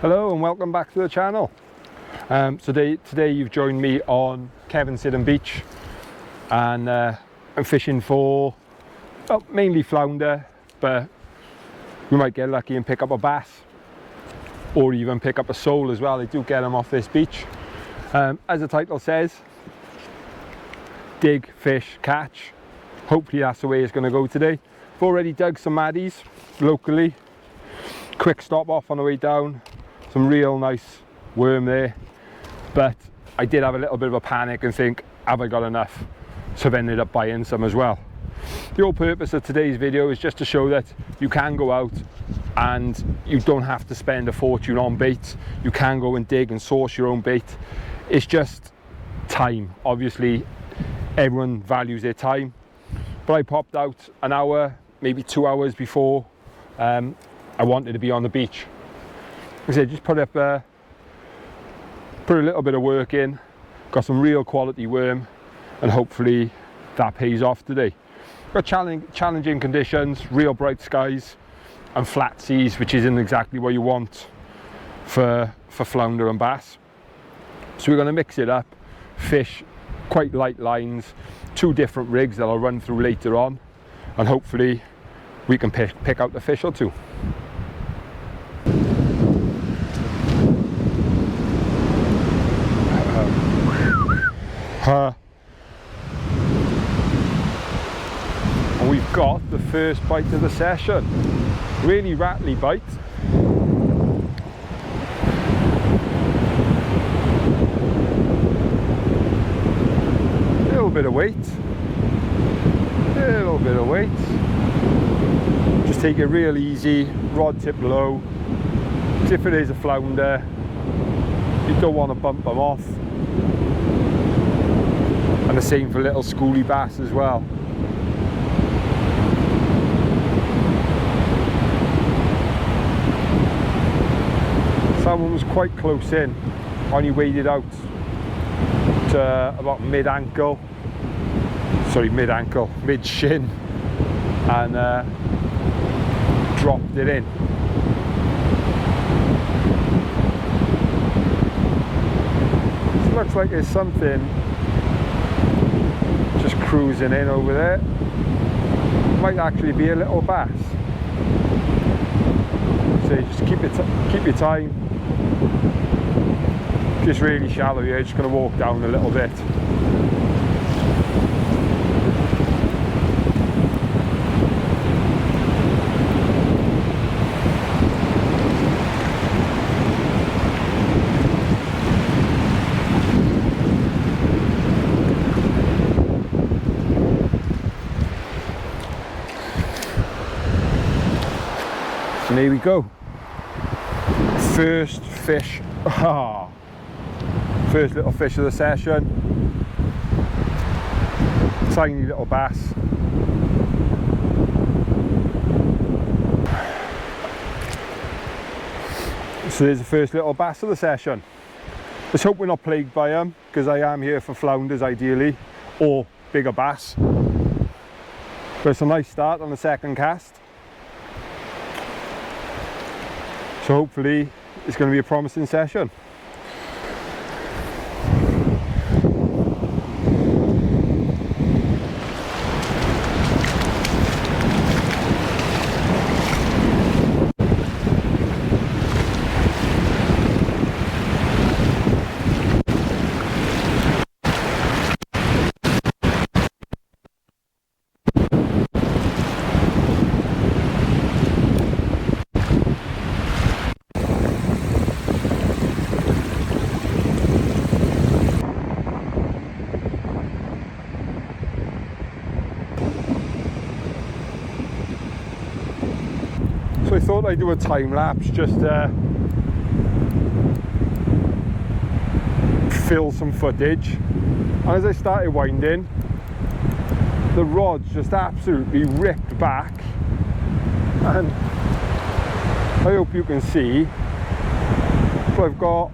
Hello and welcome back to the channel. Today you've joined me on Kevin Beach, and I'm fishing for mainly flounder, but we might get lucky and pick up a bass or even pick up a sole as well. They do get them off this beach. As the title says, dig, fish, catch. Hopefully that's the way it's going to go today. I've already dug some maddies locally. Quick stop off on the way down. Some real nice worm there, but I did have a little bit of a panic and think, have I got enough? So I've ended up buying some as well. The whole purpose of today's video is just to show that you can go out and you don't have to spend a fortune on bait. You can go and dig and source your own bait. It's just time. Obviously everyone values their time, but I popped out an hour, maybe 2 hours before I wanted to be on the beach. Like I said, just put a little bit of work in, got some real quality worm, and hopefully that pays off today. Got challenging conditions, real bright skies and flat seas, which isn't exactly what you want for flounder and bass. So we're going to mix it up, fish quite light lines, 2 different rigs that I'll run through later on, and hopefully we can pick out the fish or 2. And we've got the first bite of the session. Really rattly bite. Little bit of weight. Little bit of weight. Just take it real easy, rod tip low. If it is a flounder, you don't want to bump them off. And the same for little schoolie bass as well. Someone was quite close in, only waded out to about mid-ankle, mid-shin, and dropped it in. It looks like there's something just cruising in over there. Might actually be a little bass. So just keep your time. Just really shallow here. Just going to walk down a little bit. And here we go. First fish. First little fish of the session. Tiny little bass. So there's the first little bass of the session. Let's hope we're not plagued by them, because I am here for flounders ideally, or bigger bass. But it's a nice start on the second cast. So hopefully it's going to be a promising session. So I thought I'd do a time lapse just to fill some footage. And as I started winding, the rod's just absolutely ripped back, and I hope you can see, but I've got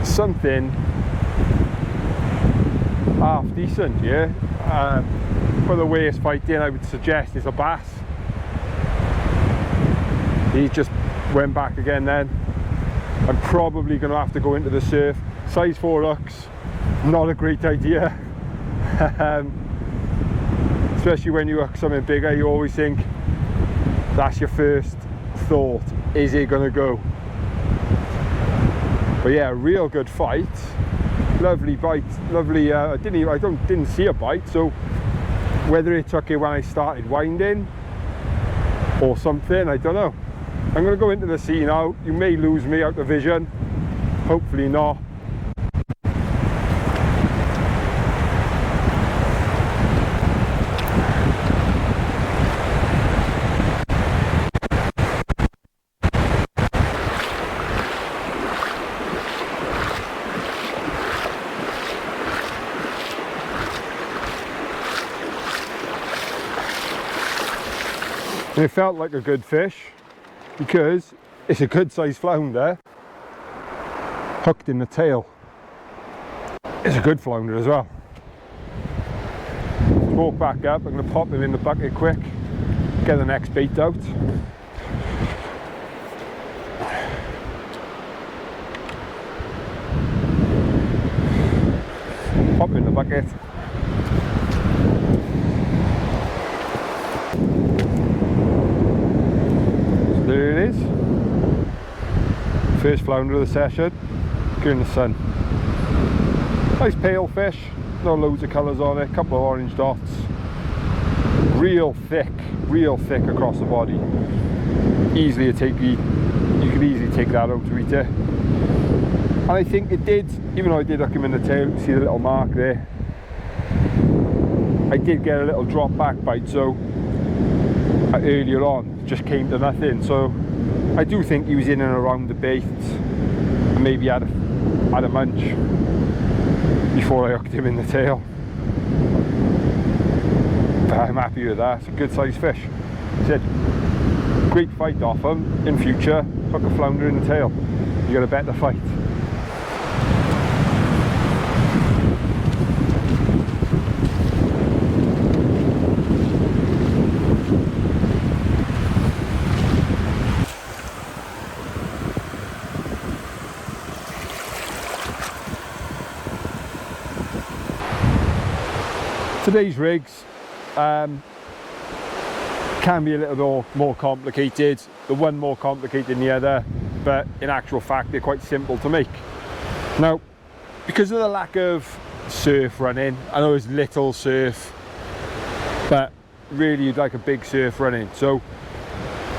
something half decent here. For the way it's fighting, I would suggest it's a bass. He's just went back again then. I'm probably going to have to go into the surf. Size 4 hooks, not a great idea. Especially when you hook something bigger, you always think that's your first thought, is it going to go? But yeah, real good fight, lovely bite, lovely. I didn't see a bite, so whether it took it when I started winding or something, I don't know. I'm going to go into the sea now. You may lose me out of vision, hopefully not. And it felt like a good fish because it's a good sized flounder hooked in the tail. It's a good flounder as well. Let's walk back up. I'm going to pop him in the bucket quick, get the next bait out. Pop him in the bucket. There it is, first flounder of the session, good in the sun. Nice pale fish, not loads of colours on it, a couple of orange dots. Real thick across the body. Easily you could easily take that out to eat it. And I think it did, even though I did hook him in the tail, you see the little mark there. I did get a little drop back bite, so earlier on just came to nothing, so I do think he was in and around the bait and maybe had a munch before I hooked him in the tail. But I'm happy with that. It's a good sized fish. Said great fight off him. In future, hook a flounder in the tail, you got a better fight. Today's rigs can be a little bit more complicated, the one more complicated than the other, but in actual fact they're quite simple to make. Now, because of the lack of surf running, I know there's little surf, but really you'd like a big surf running. So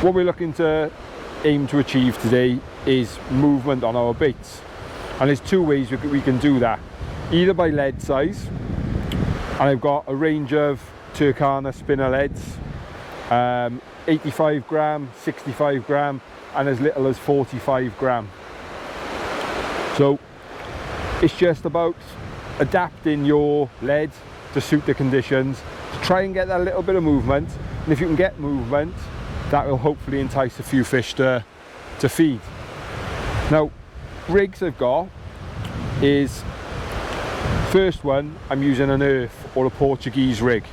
what we're looking to aim to achieve today is movement on our baits, and there's two ways we can do that, either by lead size. And I've got a range of Turkana spinner leads, 85 gram, 65 gram, and as little as 45 gram. So it's just about adapting your lead to suit the conditions, to try and get that little bit of movement. And if you can get movement, that will hopefully entice a few fish to feed. Now, rigs I've got is, first one, I'm using an urfe or a Portuguese rig.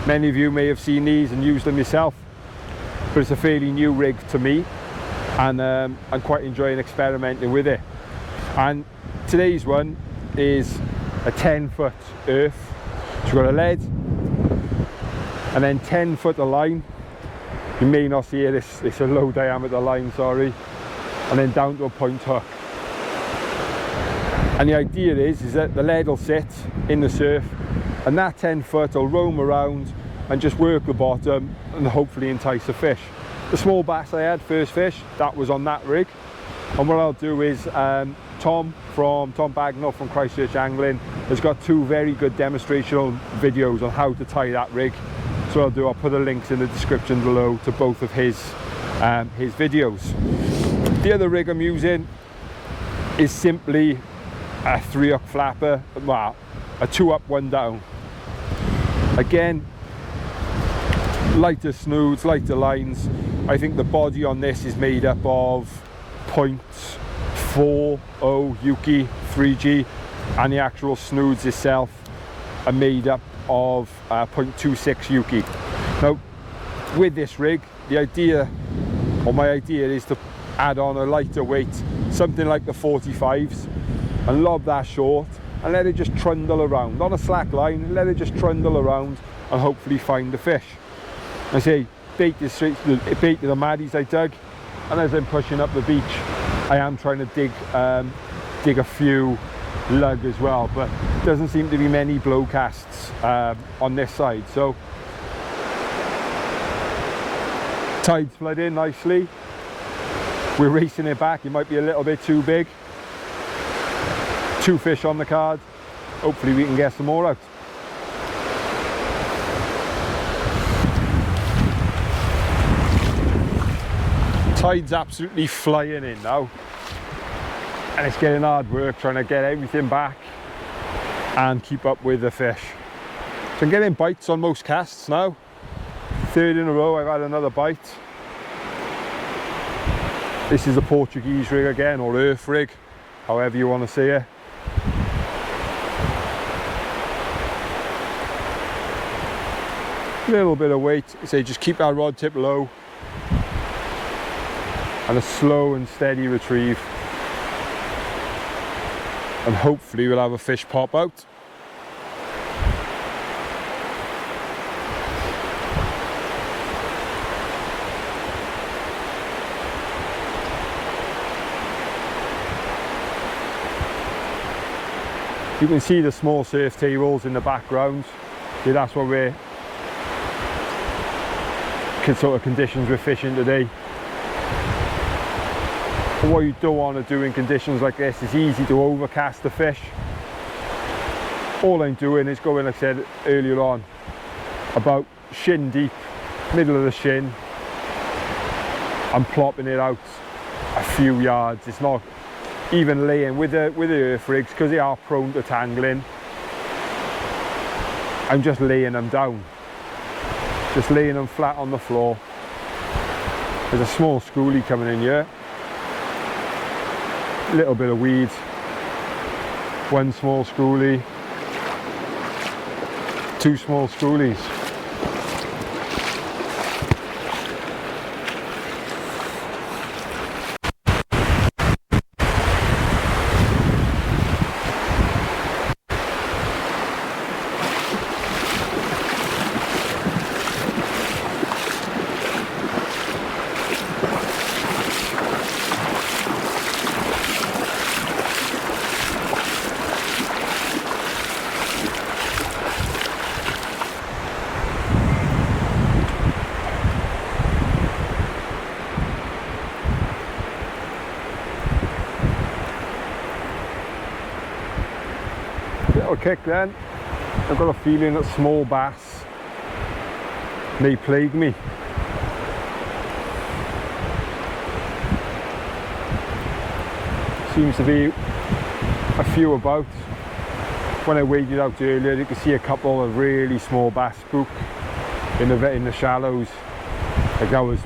Many of you may have seen these and used them yourself, but it's a fairly new rig to me, and I'm quite enjoying experimenting with it. And today's one is a 10-foot urfe. So we've got a lead and then 10 foot of line. You may not see it, it's a low diameter line, sorry, and then down to a point hook. And the idea is that the lead will sit in the surf and that 10 foot will roam around and just work the bottom and hopefully entice a fish. The small bass I had, first fish, that was on that rig. And what I'll do is, Tom Bagnel from Christchurch Angling has got two very good demonstrational videos on how to tie that rig. So I'll put the links in the description below to both of his videos. The other rig I'm using is simply a 3-hook flapper, well, a 2-up, 1 down. Again, lighter snoods, lighter lines. I think the body on this is made up of 0.40 Yuki 3G, and the actual snoods itself are made up of 0.26 Yuki. Now, with this rig, the idea, or my idea, is to add on a lighter weight, something like the 45s, and lob that short and let it just trundle around on a slack line. Let it just trundle around and hopefully find the fish. I say bait is straight to the maddies I dug, and as I'm pushing up the beach I am trying to dig a few lug as well, but doesn't seem to be many blow casts on this side. So tide's flooding nicely, we're racing it back. It might be a little bit too big. 2 fish on the card, hopefully we can get some more out. Tide's absolutely flying in now, and it's getting hard work trying to get everything back and keep up with the fish. So I'm getting bites on most casts now. 3rd in a row I've had another bite. This is a Portuguese rig again, or urfe rig, however you want to say it. Little bit of weight, say just keep that rod tip low and a slow and steady retrieve, and hopefully we'll have a fish pop out. You can see the small surf tables in the background. See, that's what we're sort of conditions we're fishing today. But what you don't want to do in conditions like this, it's easy to overcast the fish. All I'm doing is going, like I said earlier on, about shin deep, middle of the shin. I'm plopping it out a few yards. It's not even laying with the urfe rigs, because they are prone to tangling. I'm just laying them down. Just laying them flat on the floor. There's a small schoolie coming in here. A little bit of weed. 1 small schoolie. 2 small schoolies. Little kick then. I've got a feeling that small bass may plague me. Seems to be a few about. When I waded out earlier, you could see a couple of really small bass spook in the shallows. Like that was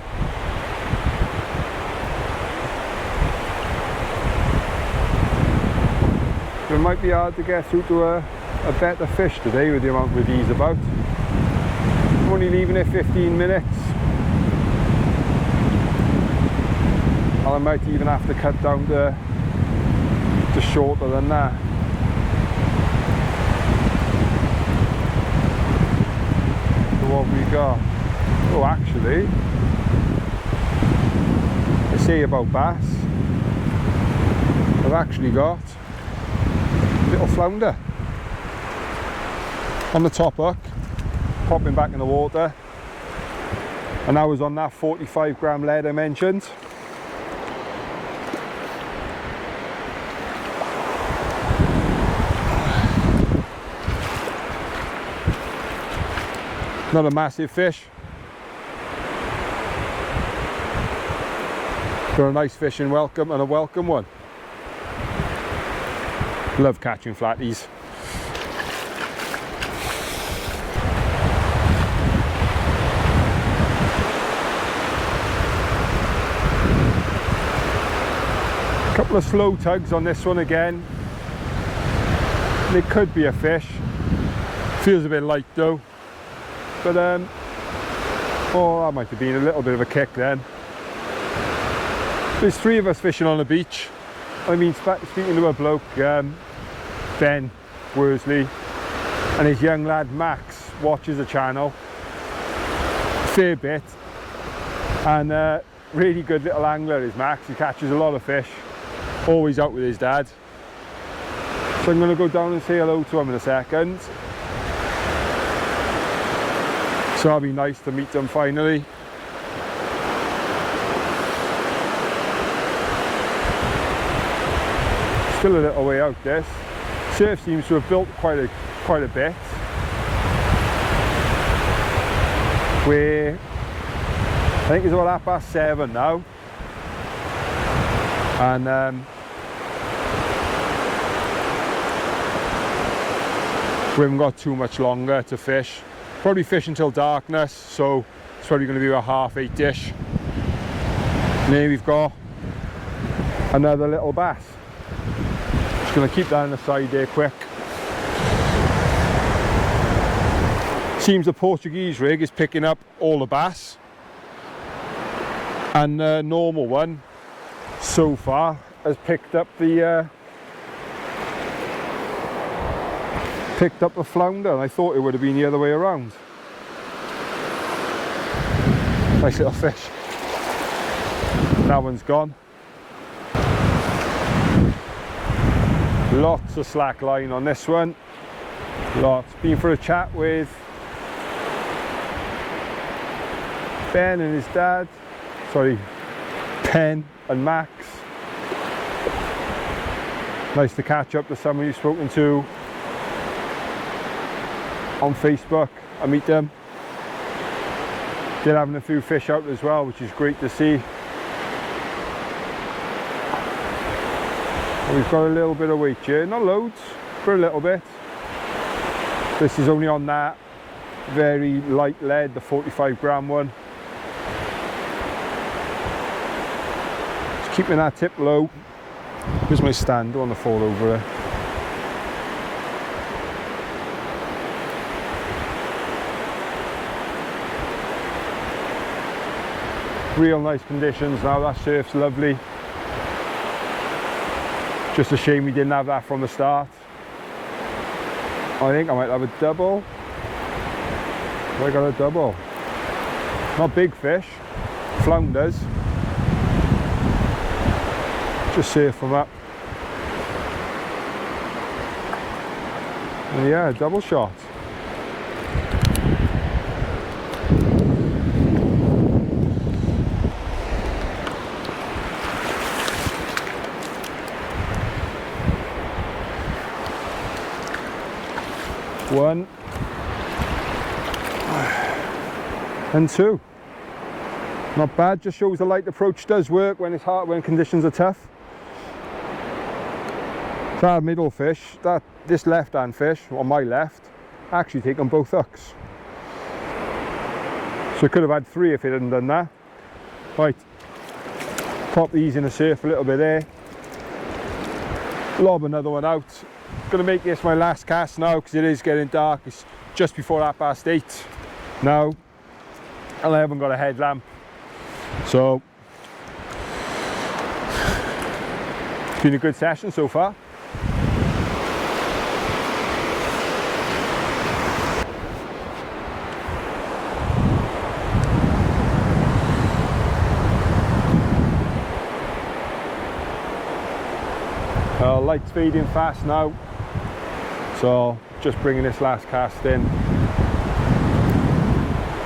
it might be hard to get through to a better fish today with the amount of these about. I'm only leaving it 15 minutes. And I might even have to cut down to shorter than that. So what have we got? Oh, actually, I say about bass, I've actually got little flounder on the top hook, popping back in the water, and I was on that 45 gram lead I mentioned. Not a massive fish, got a nice fishing welcome, and a welcome one. Love catching flatties. Couple of slow tugs on this one again. It could be a fish. Feels a bit light though. But oh, that might have been a little bit of a kick then. There's 3 of us fishing on the beach. I mean, speaking to a bloke, Ben Worsley, and his young lad Max watches the channel fair bit, and really good little angler is Max. He catches a lot of fish, always out with his dad. So I'm going to go down and say hello to him in a second. So it'll be nice to meet them finally. Still a little way out this. Surf seems to have built quite a bit. Where I think it's about 7:30 now. And we haven't got too much longer to fish. Probably fish until darkness, so it's probably going to be about 8:30ish. And here we've got another little bass. Just going to keep that on the side there quick. Seems the Portuguese rig is picking up all the bass, and the normal one so far has picked up the flounder. I thought it would have been the other way around. Nice little fish. That one's gone. Lots of slack line on this one. Lots. Been for a chat with Ben and his dad. Sorry, Ben and Max. Nice to catch up to someone you've spoken to on Facebook and meet them. They're having a few fish out as well, which is great to see. We've got a little bit of weight here, not loads, but a little bit. This is only on that very light lead, the 45 gram one. Just keeping that tip low. Here's my stand, don't want to fall over there. Real nice conditions now, that surf's lovely. Just a shame we didn't have that from the start. I think I might have a double. Have I got a double? Not big fish, flounders. Just surf them up. And yeah, double shot. One and two. Not bad, just shows the light approach does work when it's hard, when conditions are tough. That middle fish, this left hand fish, on my left, actually taken both hooks. So it could have had 3 if it hadn't done that. Right, pop these in the surf a little bit there. Lob another one out. Gonna make this my last cast now because it is getting dark. It's just before 8:30 now, and I haven't got a headlamp, so it's been a good session so far. Light's fading fast now, so just bringing this last cast in.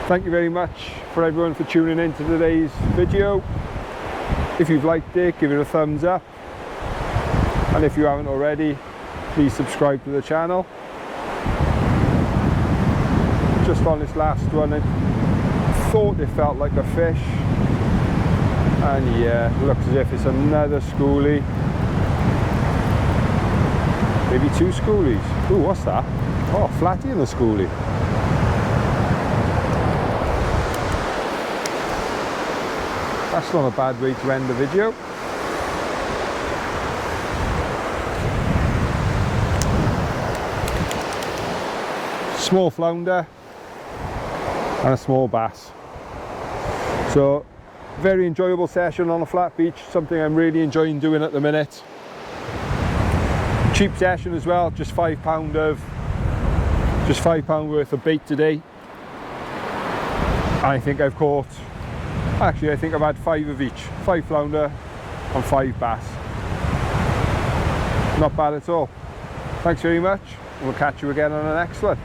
Thank you very much for everyone for tuning in to today's video. If you've liked it, give it a thumbs up, and if you haven't already, please subscribe to the channel. Just on this last one, I thought it felt like a fish, and yeah, looks as if it's another schoolie. Maybe 2 schoolies. Ooh, what's that? Oh, flatty in the schoolie. That's not a bad way to end the video. Small flounder and a small bass. So very enjoyable session on a flat beach, something I'm really enjoying doing at the minute. Cheap session as well, just £5 worth of bait today. I think I've caught, actually I think I've had 5 of each, 5 flounder and 5 bass. Not bad at all. Thanks very much, we'll catch you again on the next one.